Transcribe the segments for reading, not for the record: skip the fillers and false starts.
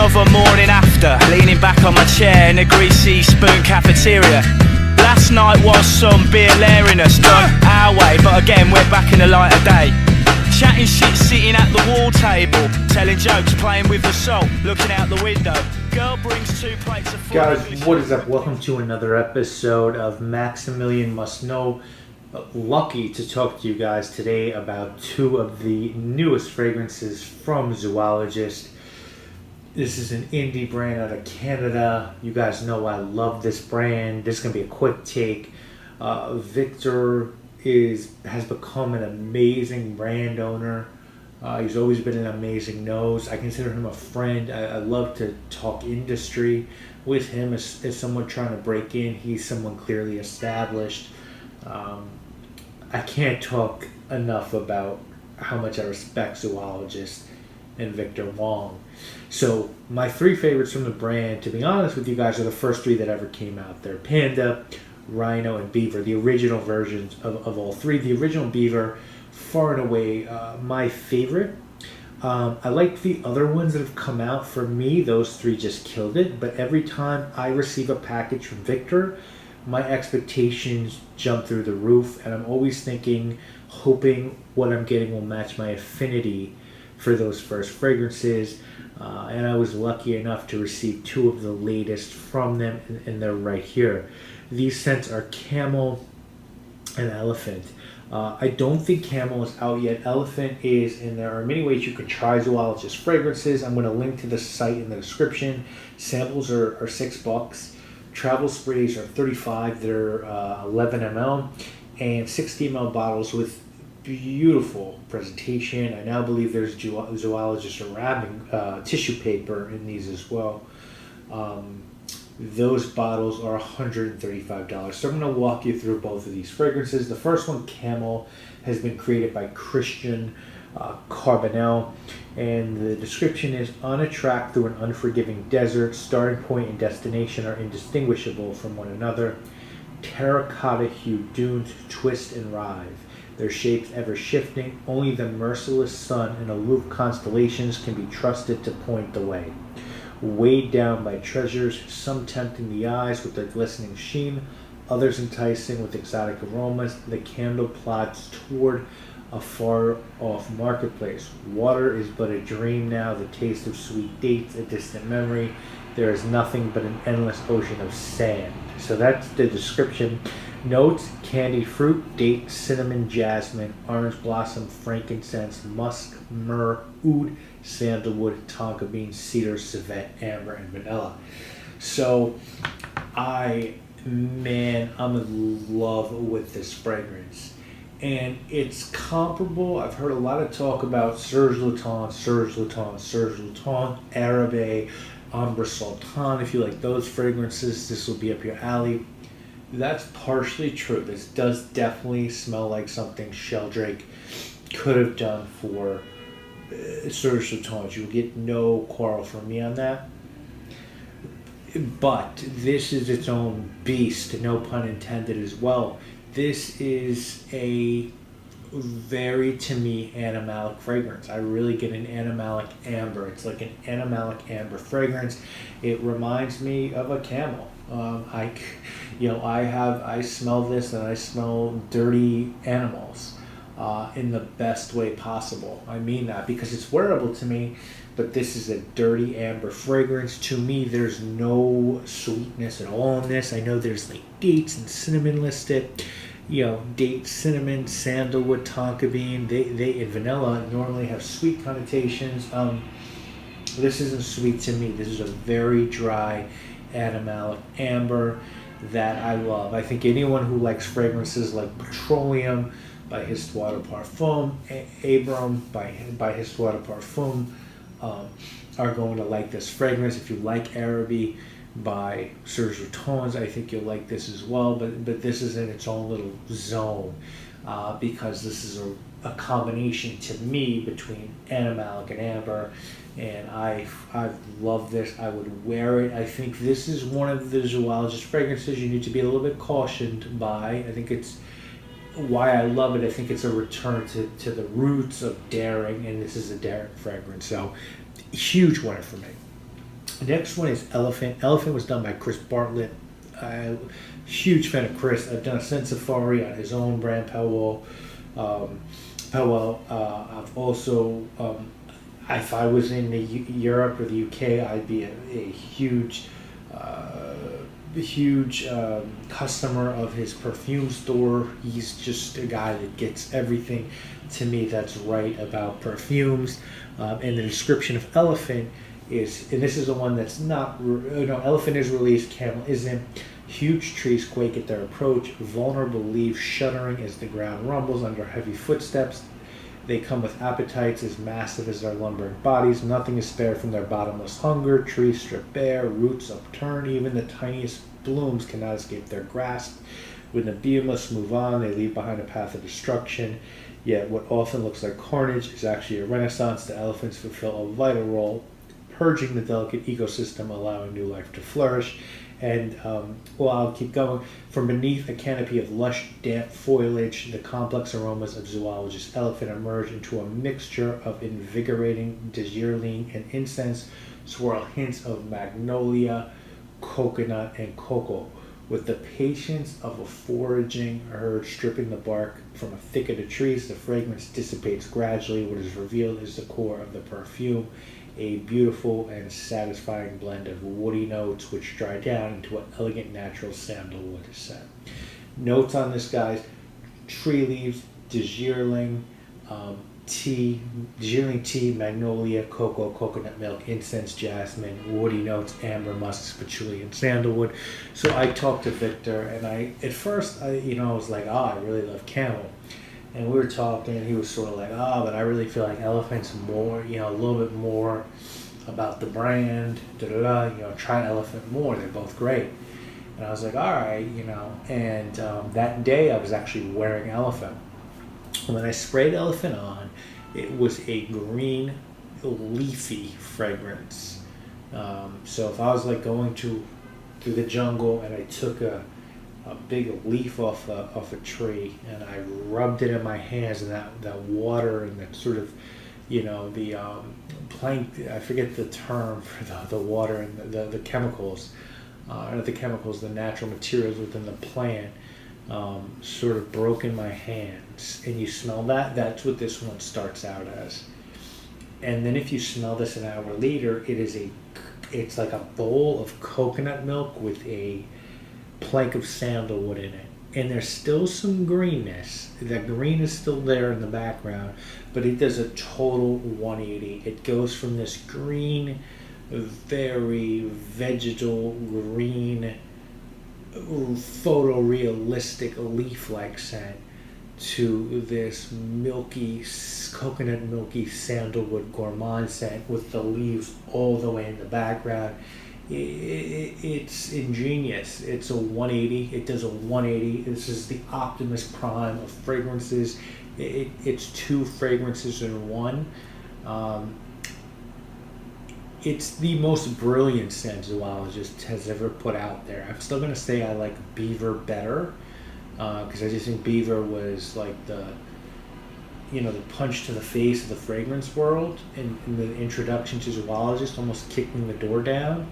another morning after, leaning back on my chair in a greasy spoon cafeteria. Last night was some beer lariness done our way, but again we're back in the light of day. Chatting shit, sitting at the wall table, telling jokes, playing with the salt, looking out the window. Girl brings 2 plates of food. Guys, what is up? Welcome to another episode of Maximilian Must Know. Lucky to talk to you guys today about 2 of the newest fragrances from Zoologist. This is an indie brand out of Canada. You guys know I love this brand. This is going to be a quick take. Victor has become an amazing brand owner. He's always been an amazing nose. I consider him a friend. I love to talk industry with him as someone trying to break in. He's someone clearly established. I can't talk enough about how much I respect Zoologist and Victor Wong. So my 3 favorites from the brand, to be honest with you guys, are the first 3 that ever came out. They're Panda, Rhino, and Beaver, the original versions of all 3. The original Beaver, far and away my favorite. I like the other ones that have come out. For me, those 3 just killed it. But every time I receive a package from Victor, my expectations jump through the roof, and I'm always thinking, hoping what I'm getting will match my affinity for those first fragrances. And I was lucky enough to receive 2 of the latest from them, and they're right here. These scents are Camel and Elephant. I don't think Camel is out yet. Elephant is, and there are many ways you can try Zoologist fragrances. I'm going to link to the site in the description. Samples are $6. Travel sprays are $35. They're 11 ml and 60 ml bottles with beautiful presentation. I now believe there's Zoologist wrapping tissue paper in these as well. Those bottles are $135. So I'm going to walk you through both of these fragrances. The first one, Camel, has been created by Christian Carbonell, and the description is: on a track through an unforgiving desert, starting point and destination are indistinguishable from one another. Terracotta hued dunes twist and writhe, their shapes ever shifting. Only the merciless sun and aloof constellations can be trusted to point the way. Weighed down by treasures, some tempting the eyes with their glistening sheen, others enticing with exotic aromas, the candle plods toward a far-off marketplace. Water is but a dream now, the taste of sweet dates a distant memory. There is nothing but an endless ocean of sand. So that's the description. Notes: candied fruit, date, cinnamon, jasmine, orange blossom, frankincense, musk, myrrh, oud, sandalwood, tonka bean, cedar, civet, amber, and vanilla. So I'm in love with this fragrance. And it's comparable. I've heard a lot of talk about Serge Lutens, Arabe, Ambre Sultan. If you like those fragrances, this will be up your alley. That's partially true. This does definitely smell like something Sheldrake could have done for Serge Lutens. You'll get no quarrel from me on that. But this is its own beast, no pun intended as well. This is a very, to me, animalic fragrance. I really get an animalic amber. It's like an animalic amber fragrance. It reminds me of a camel. I smell this and I smell dirty animals in the best way possible. I mean that because it's wearable to me, but this is a dirty amber fragrance. To me, there's no sweetness at all in this. I know there's like dates and cinnamon listed. Date, cinnamon, sandalwood, tonka bean, they and vanilla normally have sweet connotations. This isn't sweet to me. This is a very dry, animalic amber that I love. I think anyone who likes fragrances like Petroleum by Histoire de Parfum, Abram by Histoire de Parfum, are going to like this fragrance. If you like Arabe by Serge Lutens, I think you'll like this as well, but this is in its own little zone because this is a combination to me between animalic and amber, and I love this. I would wear it. I think this is one of the Zoologist fragrances you need to be a little bit cautioned by. I think it's why I love it. I think it's a return to the roots of daring, and this is a daring fragrance. So, huge winner for me. The next one is Elephant. Elephant was done by Chris Bartlett. Huge fan of Chris. I've done a Scent Safari on his own brand, Powell. I've also, if I was in Europe or the UK, I'd be a huge customer of his perfume store. He's just a guy that gets everything to me that's right about perfumes. And the description of Elephant is, and this is the one that's not, Elephant is released, Camel isn't. Huge trees quake at their approach, vulnerable leaves shuddering as the ground rumbles under heavy footsteps. They come with appetites as massive as their lumbering bodies. Nothing is spared from their bottomless hunger. Trees stripped bare, roots upturned. Even the tiniest blooms cannot escape their grasp. When the behemoths move on, they leave behind a path of destruction. Yet what often looks like carnage is actually a renaissance. The elephants fulfill a vital role, purging the delicate ecosystem, allowing new life to flourish. And, I'll keep going. From beneath a canopy of lush, damp foliage, the complex aromas of Zoologist Elephant emerge into a mixture of invigorating dejirline and incense, swirl hints of magnolia, coconut, and cocoa. With the patience of a foraging herd stripping the bark from a thicket of trees, the fragrance dissipates gradually. What is revealed is the core of the perfume, a beautiful and satisfying blend of woody notes which dry down into an elegant natural sandalwood scent. Notes on this, guys: tree leaves, dejirline tea, magnolia, cocoa, coconut milk, incense, jasmine, woody notes, amber, musk, patchouli, and sandalwood. So I talked to Victor, and at first I was like, I really love Camel. And we were talking, and he was sort of like, but I really feel like Elephant's more, a little bit more about the brand, try Elephant more. They're both great. And I was like, all right, and that day I was actually wearing Elephant. When I sprayed Elephant on, it was a green, leafy fragrance. So if I was like going through the jungle and I took a big leaf off a tree and I rubbed it in my hands, and that water and that sort of, the plank, I forget the term for the water and the chemicals, not the chemicals, the natural materials within the plant, sort of broke in my hands. And you smell that? That's what this one starts out as. And then if you smell this an hour later, it's like a bowl of coconut milk with a plank of sandalwood in it, and there's still some greenness. That green is still there in the background, but it does a total 180. It goes from this green, very vegetal green, photorealistic leaf-like scent to this milky, coconut milky sandalwood gourmand scent with the leaves all the way in the background. It's ingenious. It's a 180. It does a 180. This is the Optimus Prime of fragrances. It's two fragrances in one. It's the most brilliant scent Zoologist has ever put out there. I'm still going to say I like Beaver better, because I just think Beaver was like the punch to the face of the fragrance world, and the introduction to Zoologist, almost kicking the door down.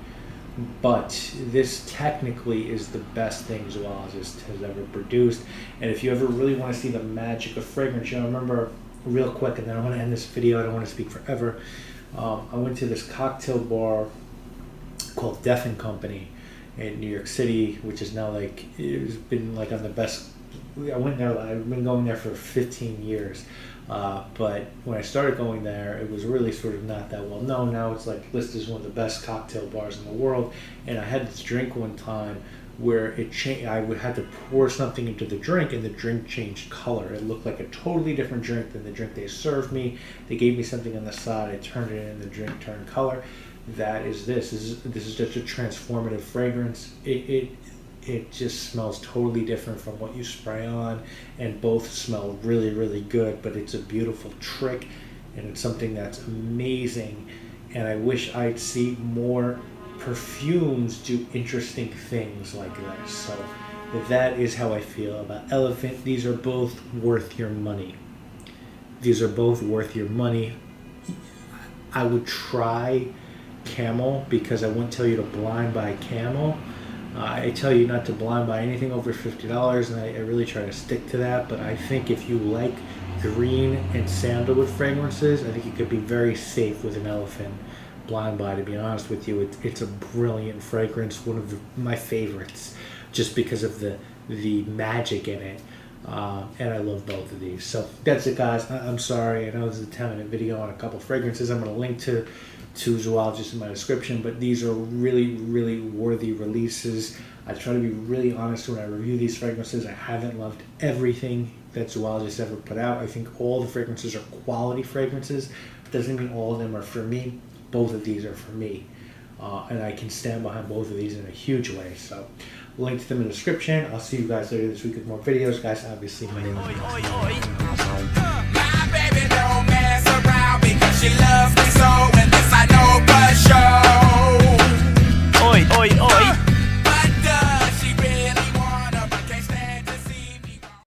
But this technically is the best thing Zoologist has ever produced. And if you ever really want to see the magic of fragrance, I remember real quick, and then I'm going to end this video, I don't want to speak forever. I went to this cocktail bar called Deaf and Company in New York City, which is now it's been on the best. I went there, I've been going there for 15 years. But when I started going there, it was really sort of not that well known. Now it's listed as one of the best cocktail bars in the world. And I had this drink one time where I would have to pour something into the drink, and the drink changed color. It looked like a totally different drink than the drink they served me. They gave me something on the side, I turned it in, the drink turned color. That is this. This is just a transformative fragrance. It just smells totally different from what you spray on, and both smell really, really good. But it's a beautiful trick, and it's something that's amazing. And I wish I'd see more perfumes do interesting things like this. So that is how I feel about Elephant. These are both worth your money. I would try Camel, because I wouldn't tell you to blind buy Camel. I tell you not to blind buy anything over $50, and I really try to stick to that. But I think if you like green and sandalwood fragrances, I think you could be very safe with an Elephant blind buy. To be honest with you, it's a brilliant fragrance, one of my favorites, just because of the magic in it. And I love both of these. So that's it, guys. I'm sorry. I know this is a 10-minute video on a couple fragrances. I'm going to link to Zoologist in my description, but these are really, really worthy releases. I try to be really honest when I review these fragrances. I haven't loved everything that Zoologist ever put out. I think all the fragrances are quality fragrances. Doesn't mean all of them are for me. Both of these are for me. And I can stand behind both of these in a huge way. So, link to them in the description. I'll see you guys later this week with more videos. Guys, obviously, my name is Maximilian. My baby don't mess around because she loves me so, and this I know for sure.